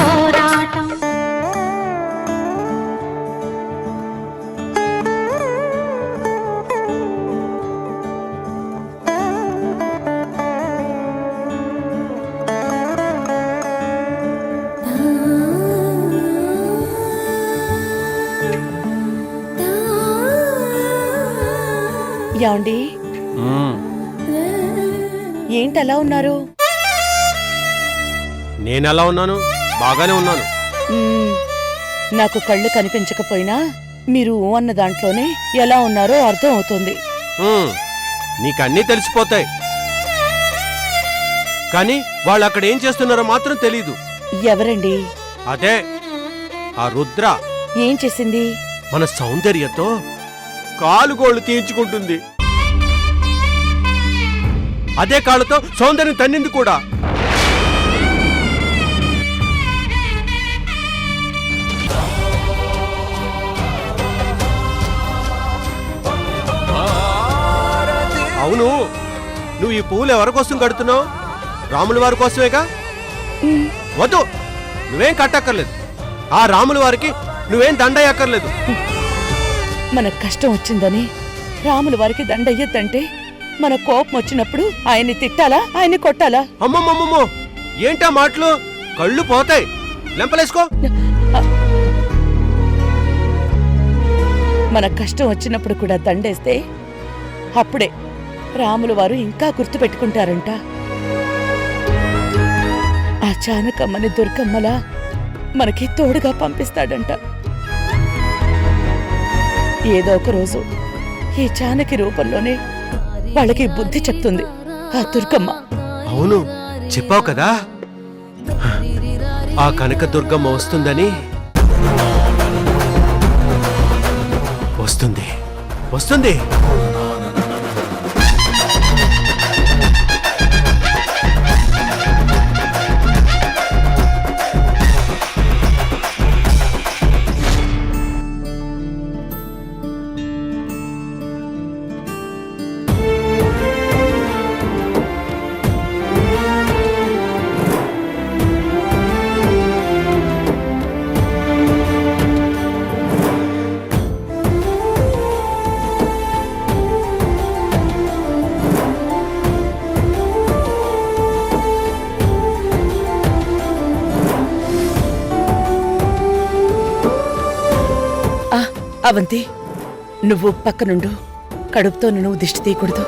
పోరాటం. యాండి ఏంటలా ఉన్నారు? నేనెలా ఉన్నాను? బాగానే ఉన్నాను. నాకు కళ్ళు కనిపించకపోయినా మీరు అన్న దాంట్లోనే ఎలా ఉన్నారో అర్థం అవుతుంది. నీకన్నీ తెలిసిపోతాయి, కానీ వాళ్ళు అక్కడ ఏం చేస్తున్నారో మాత్రం తెలీదు. ఎవరండి? అదే ఆ రుద్ర. ఏం చేసింది? మన సౌందర్యతో కాలుగోళ్లు తీయించుకుంటుంది. అదే కాళ్ళతో సౌందర్యం తన్నింది కూడా. అవును, నువ్వు ఈ పువ్వులు ఎవరి కోసం కడుతున్నావు? రాముల వారి కోసమేగా? వద్దు, నువ్వేం కట్టక్కర్లేదు. ఆ రాముల వారికి నువ్వేం దండయ్యక్కర్లేదు. మన కష్టం వచ్చిందని రాముల వారికి దండయ్యద్దంటే మన కోపం వచ్చినప్పుడు ఆయన్ని తిట్టాలా, ఆయన్ని కొట్టాలా? అమ్మమ్మమ్మమ్మో, ఏంటా మాటలు? కళ్ళు పోతాయి, లెంపలేసుకో. మన కష్టం వచ్చినప్పుడు కూడా దండేస్తే అప్పుడే రాముల వారు ఇంకా గుర్తుపెట్టుకుంటారంట. ఆ చానకమ్మని దుర్గమ్మలా మనకి తోడుగా పంపిస్తాడంట. ఏదో ఒక రోజు ఈ చానకి రూపంలోనే వాళ్ళకి బుద్ధి చెప్తుంది ఆ దుర్గమ్మ. అవును, చెప్పావు కదా ఆ కనక దుర్గమ్మ వస్తుందని. వస్తుంది వస్తుంది. అవంతి, నువ్వు పక్కనుండు. కడుపుతో నువ్వు దిష్టి తీయకూడదు.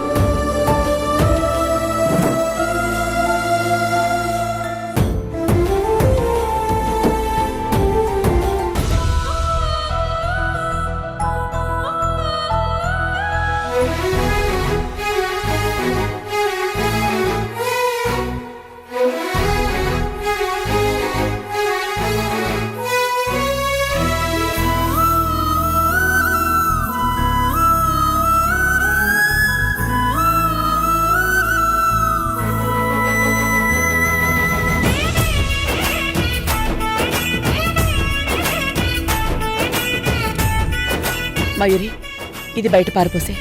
మయూరి, ఇది బయట పారిపోసే.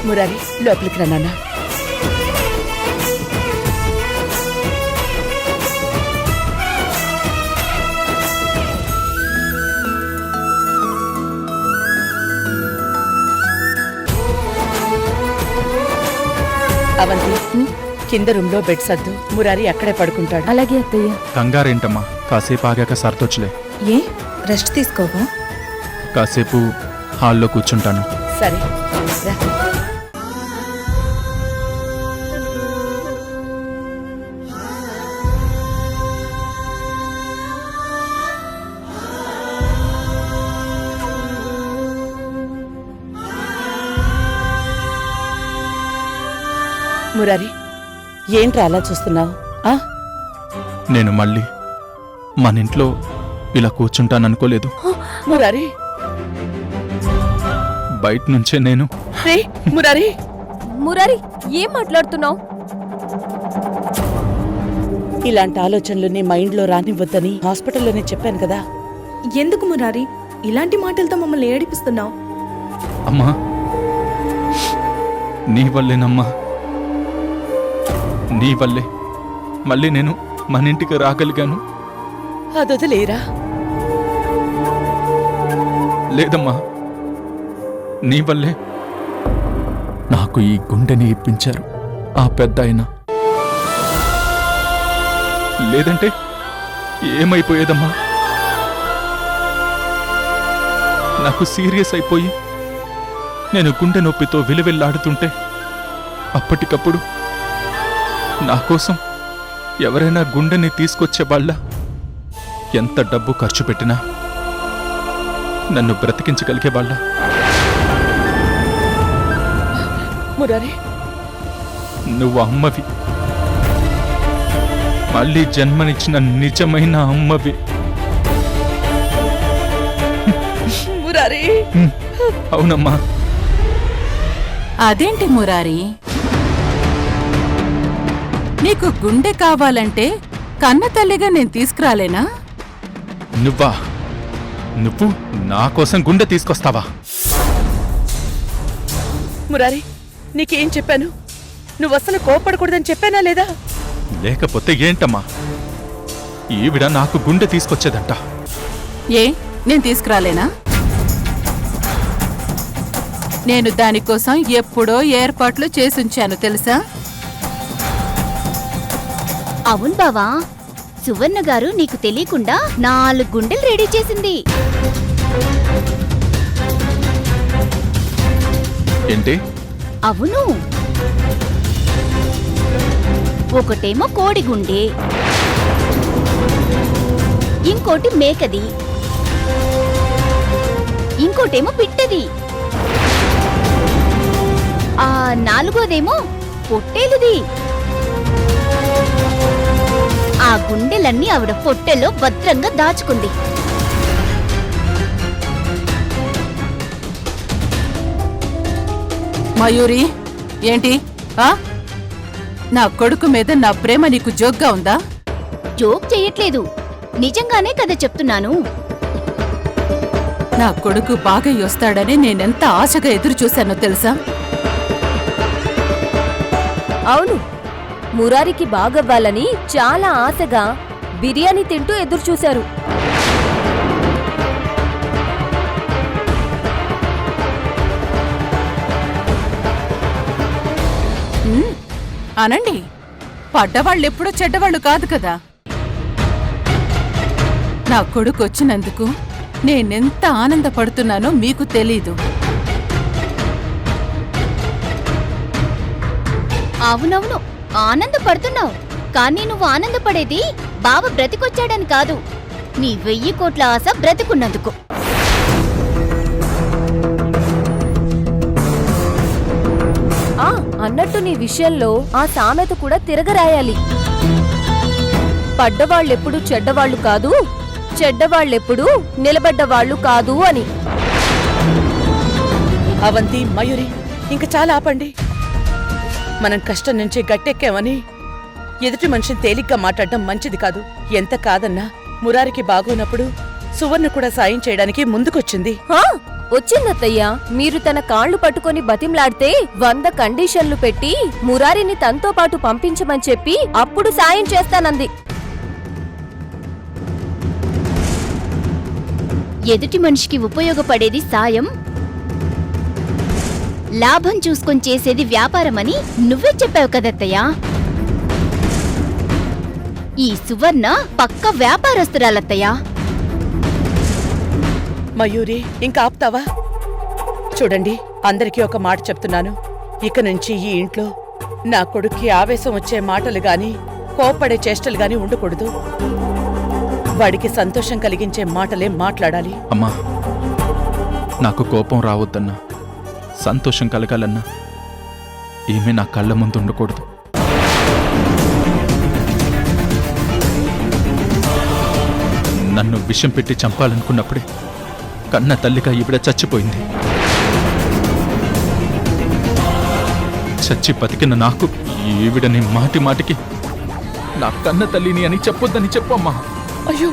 మురారి, లోపలికి రా నాన్న. అవంతి, కింద రూమ్ లో బెడ్ సర్దు. మురారి అక్కడే పడుకుంటాడు. అలాగే అత్తయ్య. కంగారేంటమ్మా, కాసేపు ఆగాక సర్దొచ్చులే. ఏ రెస్ట్ తీసుకోవా? కాసేపు హాల్లో కూర్చుంటాను. సరే రా. మురారి, ఏంట్రా అలా చూస్తున్నావు? నేను మళ్ళీ మన ఇంట్లో ఇలా కూర్చుంటాననుకోలేదు. మురారి, బయట నుంచే నేను. మురారి, మురారి, ఏం మాట్లాడుతున్నావు? ఇలాంటి ఆలోచనలు నీ మైండ్లో రానివ్వద్దని హాస్పిటల్లోనే చెప్పాను కదా. ఎందుకు మురారి ఇలాంటి మాటలతో మమ్మల్ని ఏడిపిస్తున్నావు? అమ్మా, నీ వల్లేనమ్మా, నీ వల్లే మళ్ళీ నేను మన ఇంటికి రాగలిగాను. అదొదిలేరా. లేదమ్మా, నీ వల్లే నాకు ఈ గుండెని ఇప్పించారు ఆ పెద్దాయన. లేదంటే ఏమైపోయేదమ్మా? నాకు సీరియస్ అయిపోయి నేను గుండె నొప్పితో విలువెల్లాడుతుంటే అప్పటికప్పుడు నా కోసం ఎవరైనా గుండెని తీసుకొచ్చేవాళ్ళ ఎంత డబ్బు ఖర్చు పెట్టినా నన్ను బ్రతికించగలిగేవాళ్ళ. మురారి, నువ్వు అమ్మవి, మళ్ళీ జన్మనిచ్చిన నిజమైన అమ్మవి. మురారి. అవునమ్మా. అదేంటి మురారి, నీకు గుండె కావాలంటే కన్న తల్లిగా నేను తీసుకురాలేనా? నువ్వు నా కోసం గుండె తీసుకొస్తావా? మురారి, నీకేం చెప్పాను? నువ్వసలు కోపడకూడదని చెప్పానా లేదా? లేకపోతే ఏంటమ్మా? ఈవిడ నాకు గుండె తీసుకొచ్చేదంట. ఏ, నేను తీసుకురాలేనా? నేను దానికోసం ఎప్పుడో ఏర్పాట్లు చేసుంచాను తెలుసా? అవును బావా, సువర్ణ గారు నీకు తెలియకుండా 4 గుండెలు రెడీ చేసింది. ఏంటి? అవును, ఒకటేమో కోడి గుండె, ఇంకోటి మేకది, ఇంకోటేమో పిట్టది, ఆ 4వదేమో పొట్టేలుది. ఆ గుండెలన్నీ ఆవిడ పొట్టెలో భద్రంగా దాచుకుంది. మయూరి, ఏంటి? నా కొడుకు మీద నా ప్రేమ నీకు జోక్గా ఉందా? జోక్ చెయ్యట్లేదు, నిజంగానే కదా చెప్తున్నాను. నా కొడుకు బాగా వస్తాడని నేనెంత ఆశగా ఎదురు చూశానో తెలుసా? అవును, మురారికి బాగవ్వాలని చాలా ఆశగా బిర్యానీ తింటూ ఎదురుచూశారు. అనండి, పడ్డవాళ్ళెప్పుడూ చెడ్డవాళ్ళు కాదు కదా. నా కొడుకు వచ్చినందుకు నేనెంత ఆనందపడుతున్నానో మీకు తెలీదు. అవునవును, ఆనందపడుతున్నావు. కానీ నువ్వు ఆనందపడేది బావ బ్రతికొచ్చాడని కాదు, నీ 1000 కోట్ల ఆశ బ్రతికున్నందుకు. అన్నట్టు నీ విషయంలో ఆ సామెత కూడా తిరగరాయాలి. పడ్డవాళ్ళెప్పుడు చెడ్డవాళ్లు కాదు, చెడ్డవాళ్ళెప్పుడు నిలబడ్డవాళ్లు కాదు అని. అవంతి, మయూరి, ఇంక చాలా ఆపండి. మనం కష్టం నుంచి గట్టెక్కామని ఎదుటి మనిషిని తేలిగ్గా మాట్లాడడం మంచిది కాదు. ఎంత కాదన్నా మురారికి బాగోనప్పుడు సువర్ణ కూడా సాయం చేయడానికి ముందుకొచ్చింది. వచ్చిందత్తయ్యా, మీరు తన కాళ్లు పట్టుకొని బతిమ్లాడితే 100 కండిషన్లు పెట్టి మురారిని తనతో పాటు పంపించమని చెప్పి అప్పుడు సాయం చేస్తానంది. ఎదుటి మనిషికి ఉపయోగపడేది సాయం, లాభం చూసుకొని చేసేది వ్యాపారమని నువ్వే చెప్పావు కదత్తయ్యా. ఈ సువర్ణ పక్క వ్యాపారస్తురాలత్తయ్యా. మయూరి, ఇంకా ఆపుతావా? చూడండి, అందరికీ ఒక మాట చెప్తున్నాను. ఇక నుంచి ఈ ఇంట్లో నా కొడుక్కి ఆవేశం వచ్చే మాటలు గాని కోపడే చేష్టలు గాని ఉండకూడదు. వాడికి సంతోషం కలిగించే మాటలే మాట్లాడాలి. అమ్మా, నాకు కోపం రావద్దన్నా, సంతోషం కలగాలన్నా ఈమె నా కళ్ళ ముందు ఉండకూడదు. నన్ను విషం పెట్టి చంపాలనుకున్నప్పుడే కన్న తల్లిగా ఈవిడ చచ్చిపోయింది. చచ్చి బతికిన నాకు ఈవిడని మాటి మాటికి నా కన్న తల్లిని అని చెప్పొద్దని చెప్పమ్మా. అయ్యో,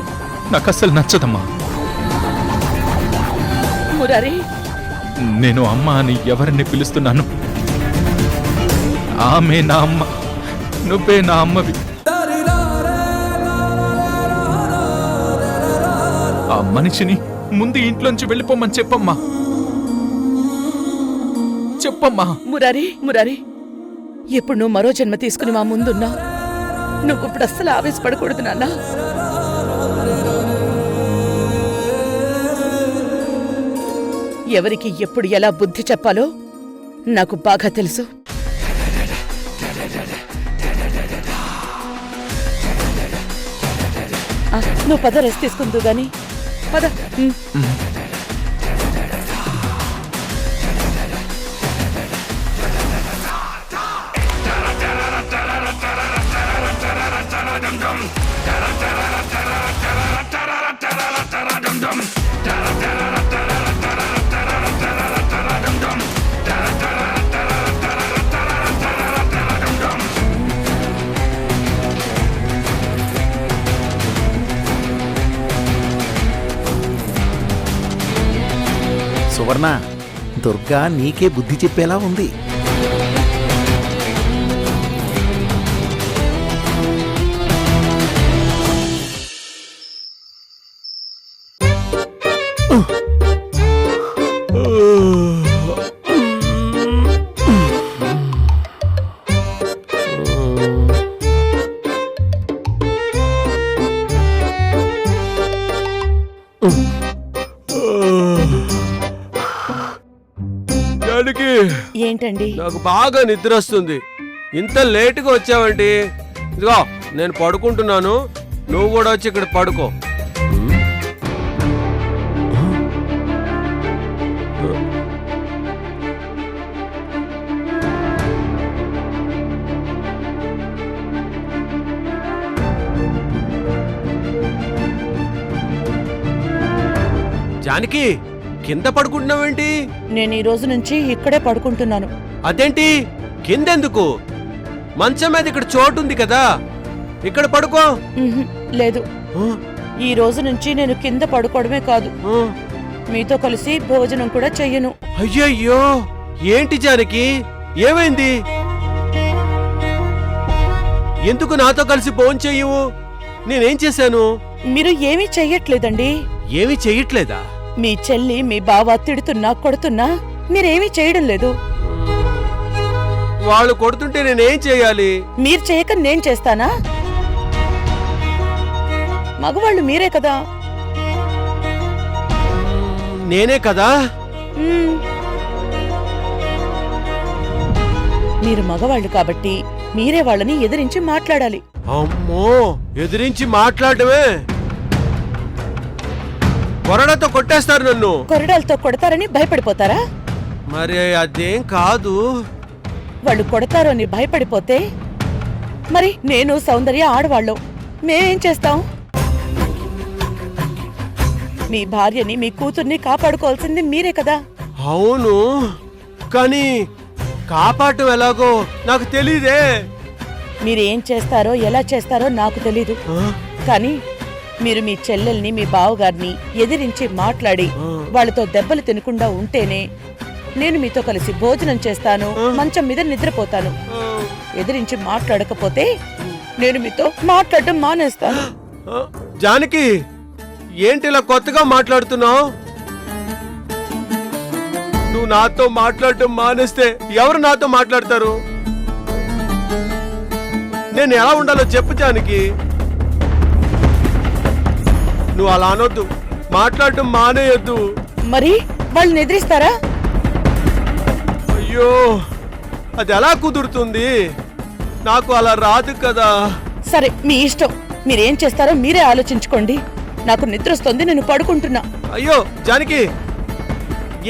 నాకు అస్సలు నచ్చదమ్మా. మురారి, నేను అమ్మ అని ఎవరిని పిలుస్తున్నాను? ఆమె నా అమ్మ, నువ్వే నా అమ్మవి. మనిషిని ముందు ఇంట్లోంచి వెళ్ళిపోమని చెప్పమ్మా. చెప్పమ్మా. మురారి ఇప్పుడు నువ్వు మరో జన్మ తీసుకుని మా ముందున్నావు. నువ్వు ఇప్పుడు అస్సలు ఆవేశపడకూడదు నాన్న. ఎవరికి ఎప్పుడు ఎలా బుద్ధి చెప్పాలో నాకు బాగా తెలుసు. నువ్వు పద, రెస్ట్ తీసుకుందు గాని పద. సువర్ణ, దుర్గా నీకే బుద్ధి చెప్పేలా ఉంది. ఏంటండి? నాకు బాగా నిద్ర వస్తుంది. ఇంత లేటుగా వచ్చావంటి? ఇదిగో నేను పడుకుంటున్నాను, నువ్వు కూడా వచ్చి ఇక్కడ పడుకో. జానకి, కింద పడుకుంటున్నావేంటి? నేను ఈ రోజు నుంచి ఇక్కడే పడుకుంటున్నాను. అదేంటి కిందెందుకు? మంచం మీద ఇక్కడ చోటు ఉంది కదా, ఇక్కడ పడుకో. లేదు, ఈ రోజు నుంచి నేను కింద పడుకోవడమే కాదు, మీతో కలిసి భోజనం కూడా చెయ్యను. అయ్యయ్యో, ఏంటి జానకి, ఏమైంది? ఎందుకు నాతో కలిసి భోజనం చెయ్యవు? నేనేం చేశాను? మీరు ఏమీ చెయ్యట్లేదండి. ఏమీ చెయ్యట్లేదా? మీ చెల్లి మీ బావ తిడుతున్నా కొడుతున్నా మీరేమీ చేయడం లేదు. వాళ్ళు కొడుతుంటే నేనేం చేయాలి? మీరు చేయక నేను చేస్తానా? మగవాళ్ళు మీరే కదా. నేనే కదా. మీరు మగవాళ్ళు కాబట్టి మీరే వాళ్ళని ఎదిరించి మాట్లాడాలి. అమ్మో, ఎదిరించి మాట్లాడమే? కొరడాతో కొట్టేస్తారు నన్ను. కొరడాలతో కొడతారని భయపడిపోతారా? మరి అదేం కాదు. వాళ్ళు కొడతారు అని భయపడిపోతే మరి నేను సౌందర్య ఆడవాళ్ళం, మేమేం చేస్తాం? మీ భార్యని మీ కూతుర్ని కాపాడుకోవాల్సింది మీరే కదా. అవును, కానీ కాపాడటం ఎలాగో నాకు తెలీదే. మీరేం చేస్తారో ఎలా చేస్తారో నాకు తెలీదు, కానీ మీరు మీ చెల్లెల్ని మీ బావగారిని ఎదిరించి మాట్లాడి వాళ్ళతో దెబ్బలు తినకుండా ఉంటేనే నేను మీతో కలిసి భోజనం చేస్తాను, మంచం మీద నిద్రపోతాను. ఎదిరించి మాట్లాడకపోతే నేను మీతో మాట్లాడటం మానేస్తాను. జానకి, ఏంటి ఇలా కొత్తగా మాట్లాడుతున్నావు? నువ్వు నాతో మాట్లాడటం మానేస్తే ఎవరు నాతో మాట్లాడతారు? నేను ఎలా ఉండాలో చెప్పు జానకి. నువ్వు అలా అనొద్దు, మాట్లాడటం మానేయొద్దు. మరి వాళ్ళు నిద్రిస్తారా? అయ్యో, అది ఎలా కుదురుతుంది? నాకు అలా రాదు కదా. సరే, మీ ఇష్టం, మీరేం చేస్తారో మీరే ఆలోచించుకోండి. నాకు నిద్ర వస్తుంది, నేను పడుకుంటున్నా. అయ్యో జానకి,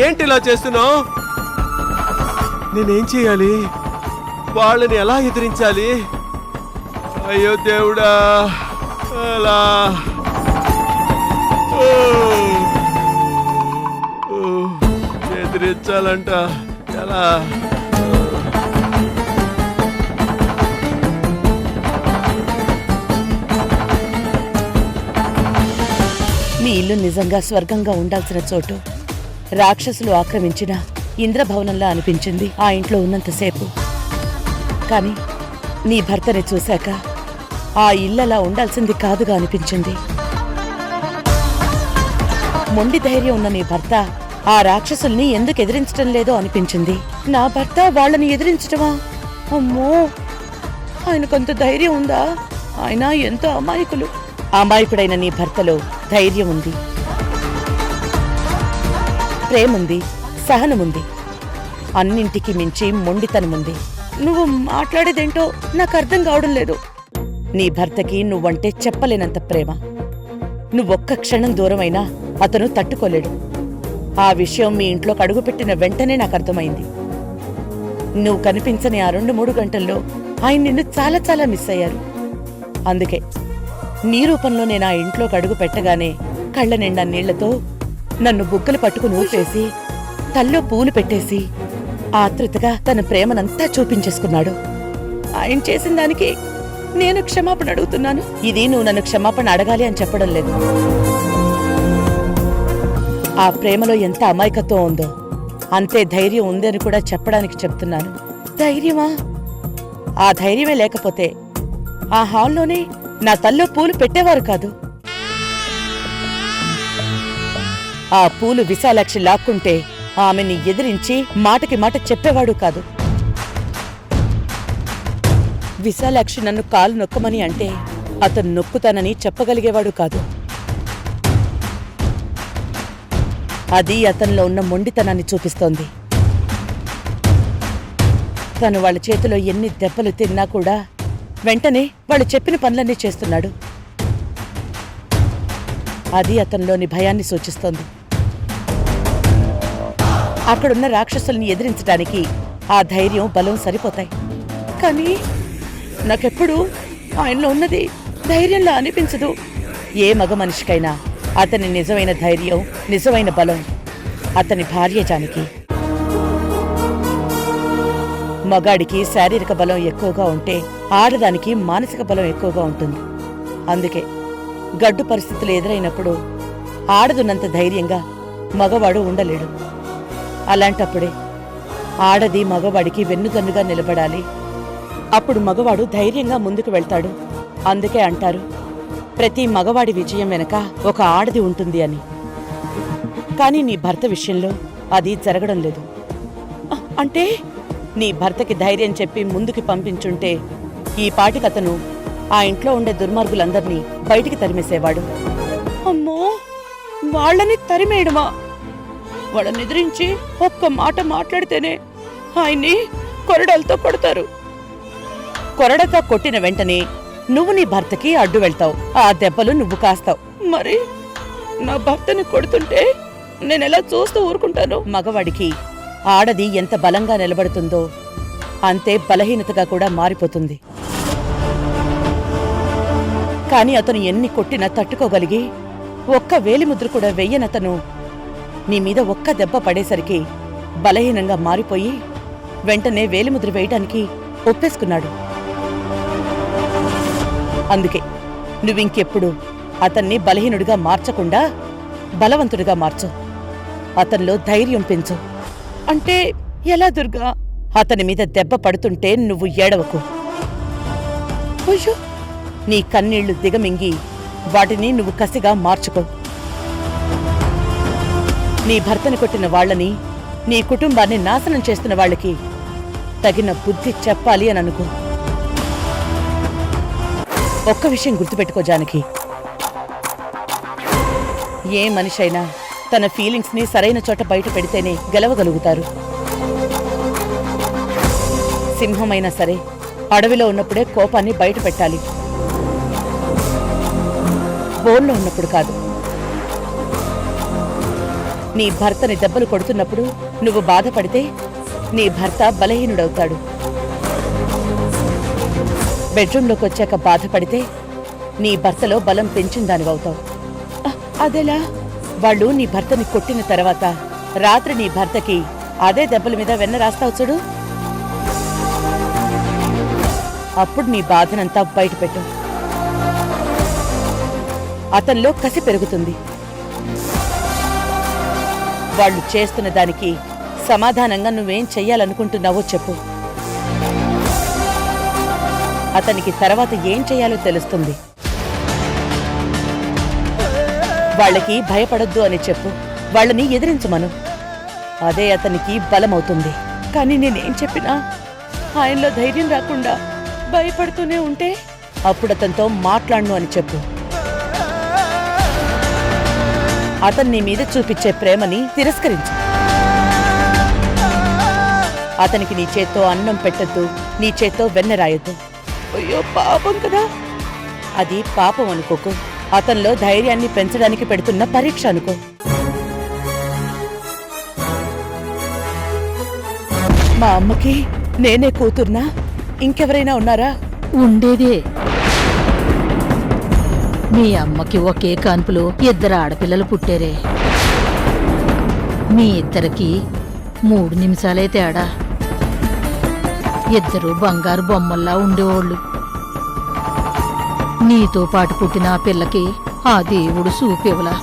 ఏంటి ఇలా చేస్తున్నావు? నేనేం చేయాలి? వాళ్ళని ఎలా ఎదిరించాలి? అయ్యో దేవుడా, అలా ఎదిరించాలంట ఎలా? మీ ఇల్లు నిజంగా స్వర్గంగా ఉండాల్సిన చోటు రాక్షసులు ఆక్రమించిన ఇంద్రభవనంలా అనిపించింది ఆ ఇంట్లో ఉన్నంతసేపు. కానీ నీ భర్తని చూశాక ఆ ఇల్లలా ఉండాల్సింది కాదుగా అనిపించింది. మొండి ధైర్యం ఉన్న నీ భర్త ఆ రాక్షసుల్ని ఎందుకు ఎదిరించటం లేదో అనిపించింది. నా భర్త వాళ్ళని ఎదిరించటమా? అమ్మో, ఆయనకంత ధైర్యం ఉందా? ఆయన ఎంతో అమాయకులు. అమాయకుడైన నీ భర్తలో ధైర్యం ఉంది, ప్రేముంది, సహనముంది, అన్నింటికి మించి మొండితనముంది. నువ్వు మాట్లాడేదేంటో నాకు అర్థం కావడం లేదు. నీ భర్తకి నువ్వంటే చెప్పలేనంత ప్రేమ. నువ్వొక్క క్షణం దూరమైనా అతను తట్టుకోలేడు. ఆ విషయం మీ ఇంట్లో అడుగుపెట్టిన వెంటనే నాకు అర్థమైంది. నువ్వు కనిపించని ఆ 2-3 గంటల్లో ఆయన నిన్ను చాలా చాలా మిస్ అయ్యారు. అందుకే నీ రూపంలో నేను ఆ ఇంట్లోకి అడుగు పెట్టగానే కళ్ళ నిండా నీళ్లతో నన్ను బుగ్గలు పట్టుకుని ఊపేసి తల్లో పూలు పెట్టేసి ఆతృతగా తన ప్రేమనంతా చూపించేసుకున్నాడు. ఆయన చేసిన దానికి నేను క్షమాపణ అడుగుతున్నాను. ఇది నువ్వు నన్ను క్షమాపణ అడగాలి అని చెప్పడం లేదు. ఆ ప్రేమలో ఎంత అమాయకత్వం ఉందో అంతే ధైర్యం ఉందని కూడా చెప్పడానికి చెప్తున్నాను. ధైర్యమా? ఆ ధైర్యమే లేకపోతే ఆ హాల్లోనే నా తల్లో పూలు పెట్టేవారు కాదు. ఆ పూలు విశాలాక్షి లాక్కుంటే ఆమెని ఎదిరించి మాటకి మాట చెప్పేవాడు కాదు. విశాలాక్షి నన్ను కాలు నొక్కమని అంటే అతను నొక్కుతానని చెప్పగలిగేవాడు కాదు. అది అతనిలో ఉన్న మొండితనాన్ని చూపిస్తోంది. తను వాళ్ళ చేతిలో ఎన్ని దెబ్బలు తిన్నా కూడా వెంటనే వాళ్ళు చెప్పిన పనులన్నీ చేస్తున్నాడు. అది అతనిలోని భయాన్ని సూచిస్తోంది. అక్కడున్న రాక్షసుల్ని ఎదిరించడానికి ఆ ధైర్యం, బలం సరిపోతాయి. కానీ నాకెప్పుడు ఆయనలో ఉన్నది ధైర్యంలా అనిపించదు. ఏ మగ మనిషికైనా అతని నిజమైన ధైర్యం, నిజమైన బలం అతని భార్య జానకి. మగాడికి శారీరక బలం ఎక్కువగా ఉంటే ఆడదానికి మానసిక బలం ఎక్కువగా ఉంటుంది. అందుకే గడ్డు పరిస్థితులు ఎదురైనప్పుడు ఆడదున్నంత ధైర్యంగా మగవాడు ఉండలేడు. అలాంటప్పుడే ఆడది మగవాడికి వెన్నుదన్నుగా నిలబడాలి. అప్పుడు మగవాడు ధైర్యంగా ముందుకు వెళ్తాడు. అందుకే అంటారు, ప్రతి మగవాడి విజయం వెనక ఒక ఆడది ఉంటుంది అని. కానీ నీ భర్త విషయంలో అది జరగడం లేదు. అంటే నీ భర్తకి ధైర్యం చెప్పి ముందుకి పంపించుంటే ఈ పాటికతను ఆ ఇంట్లో ఉండే దుర్మార్గులందర్నీ బయటికి తరిమేసేవాడు. అమ్మో, వాళ్ళని తరిమేయడమా? వాళ్ళని ఎదిరించి ఒక్క మాట మాట్లాడితేనే ఆయన్ని కొరడాలతో కొడతారు. కొరడతో కొట్టిన వెంటనే నువ్వు నీ భర్తకి అడ్డు వెళ్తావు. ఆ దెబ్బలు నువ్వు కాస్తావు. మరి నా భర్తని కొడుతుంటే నేనెలా చూస్తూ ఊరుకుంటాను? మగవాడికి ఆడది ఎంత బలంగా నిలబడుతుందో అంతే బలహీనతగా కూడా మారిపోతుంది. కాని అతను ఎన్ని కొట్టినా తట్టుకోగలిగి ఒక్క వేలిముద్ర కూడా వెయ్యనతను నీ మీద ఒక్క దెబ్బ పడేసరికి బలహీనంగా మారిపోయి వెంటనే వేలిముద్ర వేయడానికి ఒప్పేసుకున్నాడు. అందుకే నువ్వింకెప్పుడు అతన్ని బలహీనుడిగా మార్చకుండా బలవంతుడిగా మార్చు. అతనిలో ధైర్యం పెంచు. అంటే ఎలా దుర్గా? అతని మీద దెబ్బ పడుతుంటే నువ్వు ఏడవకు. అయ్యో, నీ కన్నీళ్లు దిగమింగి వాటిని నువ్వు కసిగా మార్చుకో. నీ భర్తని కొట్టిన వాళ్ళని, నీ కుటుంబాన్ని నాశనం చేస్తున్న వాళ్ళకి తగిన బుద్ధి చెప్పాలి అని అనుకో. ఒక్క విషయం గుర్తుపెట్టుకో జానకి, ఏ మనిషైనా తన ఫీలింగ్స్ ని సరైన చోట బయట పెడితేనే గెలవగలుగుతారు. సింహమైనా సరే అడవిలో ఉన్నప్పుడే కోపాన్ని బయట పెట్టాలి, బోన్లో ఉన్నప్పుడు కాదు. నీ భర్తని దెబ్బలు కొడుతున్నప్పుడు నువ్వు బాధపడితే నీ భర్త బలహీనుడవుతాడు. బెడ్రూంలోకి వచ్చాక బాధపడితే నీ భర్తలో బలం పెంచిందానివవుతావు. అదెలా? వాళ్ళు నీ భర్తని కొట్టిన తర్వాత రాత్రి నీ భర్తకి అదే దెబ్బల మీద వెన్న రాస్తావు చూడు, అప్పుడు నీ బాధనంతా బయటపెట్టు. అతనిలో కసి పెరుగుతుంది. వాళ్ళు చేస్తున్న దానికి సమాధానంగా నువ్వేం చెయ్యాలనుకుంటున్నావో చెప్పు. అతనికి తర్వాత ఏం చెయ్యాలో తెలుస్తుంది. వాళ్ళకి భయపడొద్దు అని చెప్పు, వాళ్ళని ఎదిరించమను. అదే అతనికి బలమవుతుంది. కానీ నేనేం చెప్పినా ఆయనలో ధైర్యం రాకుండా భయపడుతూనే ఉంటే అప్పుడు అతనితో మాట్లాడను అని చెప్పు. అతన్ని నీ మీద చూపించే ప్రేమని తిరస్కరించు. అతనికి నీ చేత్తో అన్నం పెట్టద్దు, నీ చేత్తో వెన్న రాయొద్దు. అయ్యో పాపం కదా, అది పాపం అనుకోకు. అతనిలో ధైర్యాన్ని పెంచడానికి పెడుతున్న పరీక్ష అనుకో. మా అమ్మకి నేనే కూతుర్నా? ఇంకెవరైనా ఉన్నారా? ఉండేదే. మీ అమ్మకి ఒకే కాన్పులో 2 ఆడపిల్లలు పుట్టారే. మీ ఇద్దరికి 3 నిమిషాలే తేడా. 2 బంగారు బొమ్మల్లా ఉండేవాళ్ళు. నీతో పాటు పుట్టిన ఆ పిల్లకి ఆ దేవుడు చూపివలా.